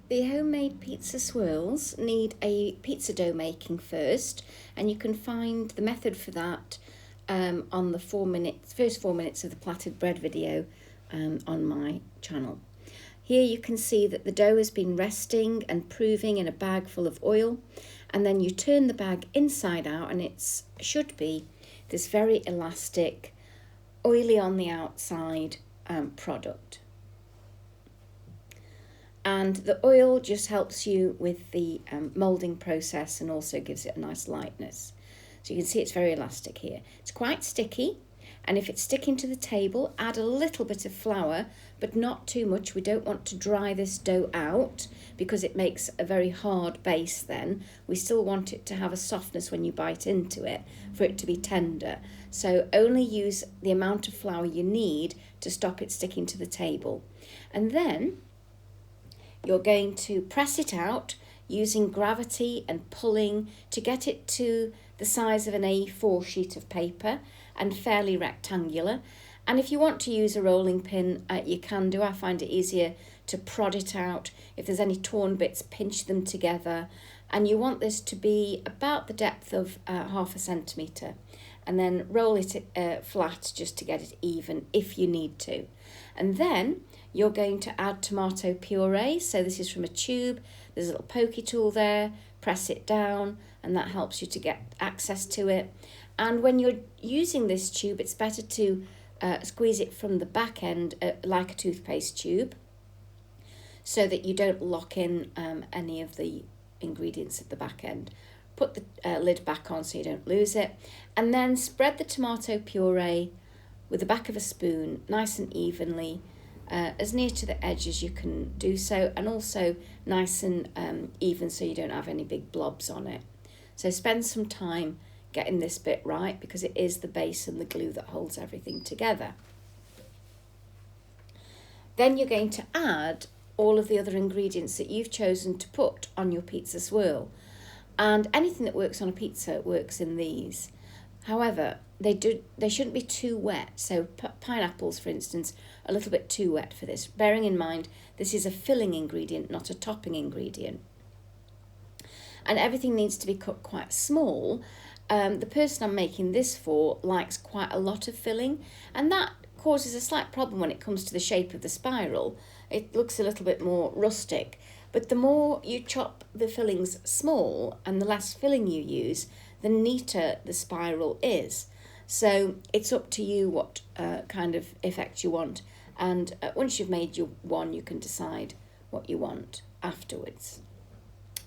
The homemade pizza swirls need a pizza dough making first, and you can find the method for that on the first 4 minutes of the plaited bread video on my channel. Here you can see that the dough has been resting and proving in a bag full of oil, and then you turn the bag inside out and it should be this very elastic, oily on the outside product. And the oil just helps you with the moulding process and also gives it a nice lightness. So you can see it's very elastic here. It's quite sticky, and if it's sticking to the table, add a little bit of flour, but not too much. We don't want to dry this dough out because it makes a very hard base then. We still want it to have a softness when you bite into it for it to be tender. So only use the amount of flour you need to stop it sticking to the table. And then you're going to press it out using gravity and pulling to get it to the size of an A4 sheet of paper and fairly rectangular. And if you want to use a rolling pin, you can do. I find it easier to prod it out. If there's any torn bits, pinch them together. And you want this to be about the depth of 1/2 centimetre. And then roll it flat just to get it even if you need to. And then you're going to add tomato puree. So this is from a tube. There's a little pokey tool there. Press it down and that helps you to get access to it. And when you're using this tube, it's better to squeeze it from the back end like a toothpaste tube so that you don't lock in any of the ingredients at the back end. Put the lid back on so you don't lose it. And then spread the tomato puree with the back of a spoon nice and evenly, as near to the edge as you can do so, and also nice and even so you don't have any big blobs on it. So spend some time getting this bit right because it is the base and the glue that holds everything together. Then you're going to add all of the other ingredients that you've chosen to put on your pizza swirl. And anything that works on a pizza works in these. However, they shouldn't be too wet. So pineapples, for instance, are a little bit too wet for this. Bearing in mind, this is a filling ingredient, not a topping ingredient. And everything needs to be cut quite small. The person I'm making this for likes quite a lot of filling, and that causes a slight problem when it comes to the shape of the spiral. It looks a little bit more rustic. But the more you chop the fillings small and the less filling you use, the neater the spiral is. So it's up to you what kind of effect you want. And once you've made your one, you can decide what you want afterwards.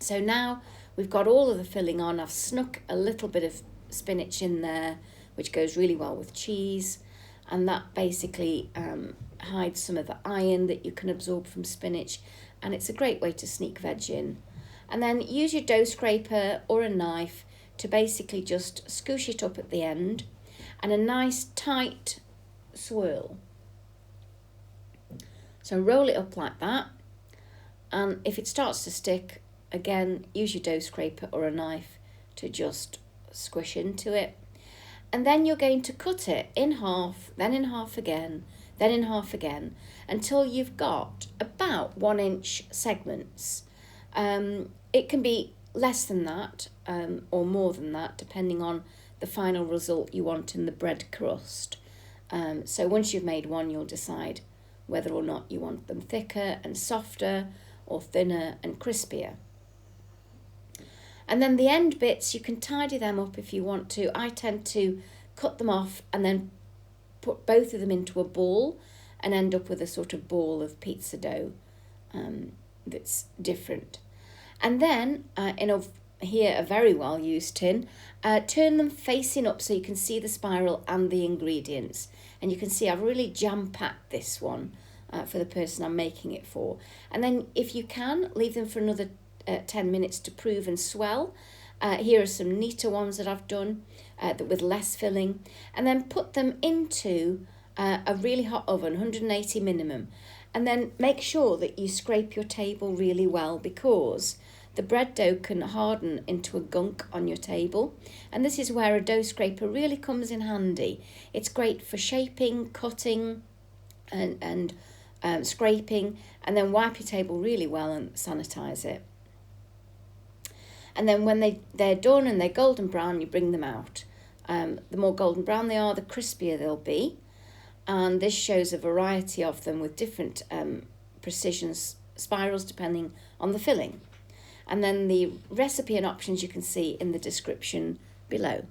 So now we've got all of the filling on. I've snuck a little bit of spinach in there, which goes really well with cheese. And that basically hides some of the iron that you can absorb from spinach. And it's a great way to sneak veg in. And then use your dough scraper or a knife to basically just scoosh it up at the end, and a nice tight swirl. So roll it up like that, and if it starts to stick, again, use your dough scraper or a knife to just squish into it. And then you're going to cut it in half, then in half again, then in half again, until you've got about 1 inch segments. It can be less than that or more than that, depending on the final result you want in the bread crust. So once you've made one, you'll decide whether or not you want them thicker and softer or thinner and crispier. And then the end bits, you can tidy them up if you want to. I tend to cut them off and then put both of them into a ball and end up with a sort of ball of pizza dough that's different. And then here a very well used tin, turn them facing up so you can see the spiral and the ingredients. And you can see I've really jam-packed this one for the person I'm making it for. And then if you can, leave them for another 10 minutes to prove and swell. Here are some neater ones that I've done with less filling. And then put them into a really hot oven, 180 minimum. And then make sure that you scrape your table really well, because the bread dough can harden into a gunk on your table. And this is where a dough scraper really comes in handy. It's great for shaping, cutting, and scraping, and then wipe your table really well and sanitize it. And then when they're done and they're golden brown, you bring them out. The more golden brown they are, the crispier they'll be. And this shows a variety of them with different precision spirals depending on the filling. And then the recipe and options you can see in the description below.